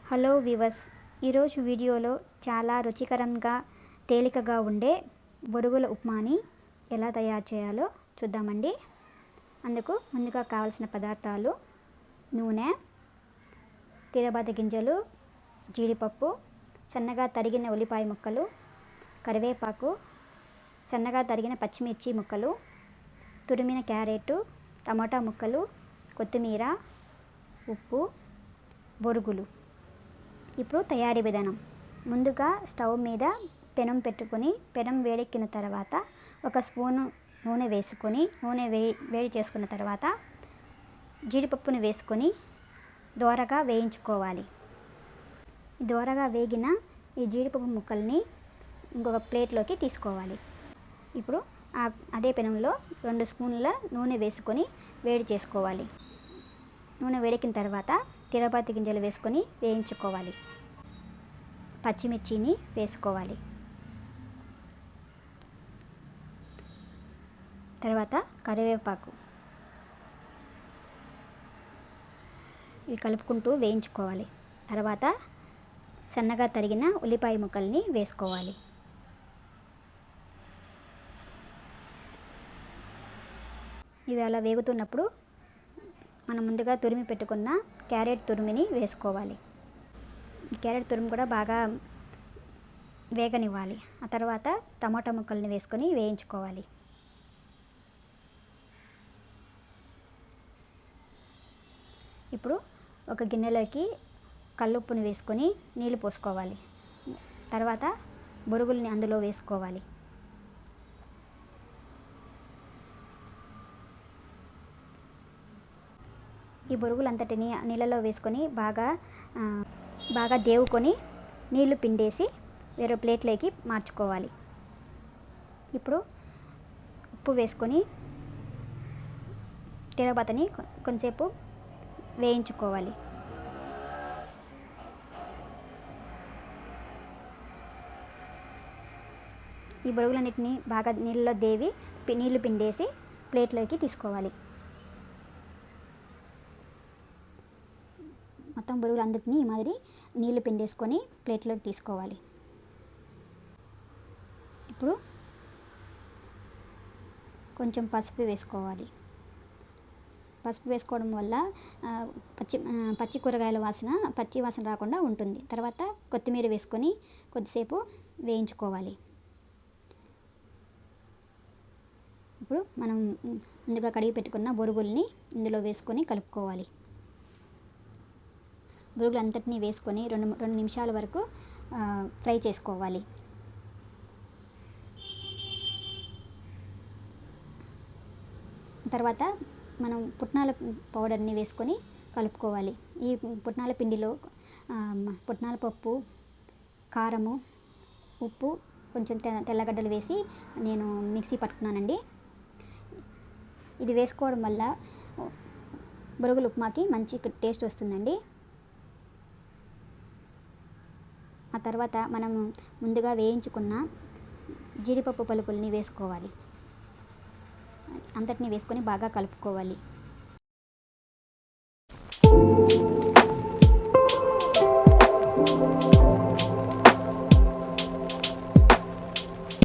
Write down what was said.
Hello viewers, ఈరోజు వీడియోలో చాలా రుచికరంగా తేలికగా ఉండే బొరుగుల ఉప్మాని ఎలా తయారు చేయాలో చూద్దామండి. అందుకు ముందుగా కావాల్సిన పదార్థాలు: నూనె, తిరబాత గింజలు, జీడిపప్పు, సన్నగా తరిగిన ఉల్లిపాయ ముక్కలు, కరివేపాకు, సన్నగా తరిగిన పచ్చిమిర్చి ముక్కలు, తురిమిన క్యారెట్, టమాటా ముక్కలు, కొత్తిమీర, ఉప్పు, బొరుగులు. ఇప్పుడు తయారీ విధానం: ముందుగా స్టవ్ మీద పెనం పెట్టుకొని పెనం వేడెక్కిన తర్వాత ఒక స్పూను నూనె వేసుకొని వేడి చేసుకున్న తర్వాత జీడిపప్పును వేసుకొని దోరగా వేయించుకోవాలి. దోరగా వేగిన ఈ జీడిపప్పు ముక్కల్ని ఇంకొక ప్లేట్లోకి తీసుకోవాలి. ఇప్పుడు అదే పెనంలో 2 స్పూన్ల నూనె వేసుకొని వేడి చేసుకోవాలి. నూనె వేడెక్కిన తర్వాత తిరబాతి గింజలు వేసుకొని వేయించుకోవాలి. పచ్చిమిర్చిని వేసుకోవాలి. తర్వాత కరివేపాకు ఇవి కలుపుకుంటూ వేయించుకోవాలి. తర్వాత సన్నగా తరిగిన ఉల్లిపాయ ముక్కల్ని వేసుకోవాలి. ఇవి అలా వేగుతున్నప్పుడు మనం ముందుగా తురిమి పెట్టుకున్న క్యారెట్ తురిమిని వేసుకోవాలి. ఈ క్యారెట్ తురుము కూడా బాగా వేగనివ్వాలి. ఆ తర్వాత టమాటా ముక్కల్ని వేసుకొని వేయించుకోవాలి. ఇప్పుడు ఒక గిన్నెలోకి కల్లుప్పుని వేసుకొని నీళ్ళు పోసుకోవాలి. తర్వాత బొరుగుల్ని అందులో వేసుకోవాలి. ఈ బొరుగులంతటిని నీళ్ళలో వేసుకొని బాగా దేవుకొని నీళ్లు పిండేసి వేరే ప్లేట్లోకి మార్చుకోవాలి. ఇప్పుడు ఉప్పు వేసుకొని తిరగబాతని కొంచెంసేపు వేయించుకోవాలి. ఈ బొరుగులన్నిటిని బాగా నీళ్ళలో దేవి నీళ్లు పిండేసి ప్లేట్లోకి తీసుకోవాలి. మొత్తం బొరుగులందరినీ ఈ మాదిరి నీళ్లు పిండేసుకొని ప్లేట్లోకి తీసుకోవాలి. ఇప్పుడు కొంచెం పసుపు వేసుకోవాలి. పసుపు వేసుకోవడం వల్ల పచ్చి కూరగాయల పచ్చి వాసన రాకుండా ఉంటుంది. తర్వాత కొత్తిమీర వేసుకొని కొద్దిసేపు వేయించుకోవాలి. ఇప్పుడు మనం ముందుగా కడిగి పెట్టుకున్న బొరుగుల్ని ఇందులో వేసుకొని కలుపుకోవాలి. బొరుగులంతటినీ వేసుకొని 2 నిమిషాల వరకు ఫ్రై చేసుకోవాలి. తర్వాత మనం పుట్నాల పౌడర్ని వేసుకొని కలుపుకోవాలి. ఈ పుట్నాల పిండిలో పుట్నాల పప్పు, కారము, ఉప్పు, కొంచెం తెల్లగడ్డలు వేసి నేను మిక్సీ పట్టుకున్నానండి. ఇది వేసుకోవడం వల్ల బొరుగుల ఉప్మాకి మంచి టేస్ట్ వస్తుందండి. ఆ తర్వాత మనం ముందుగా వేయించుకున్న జీడిపప్పు పలుకుల్ని వేసుకోవాలి. అంతటిని వేసుకొని బాగా కలుపుకోవాలి.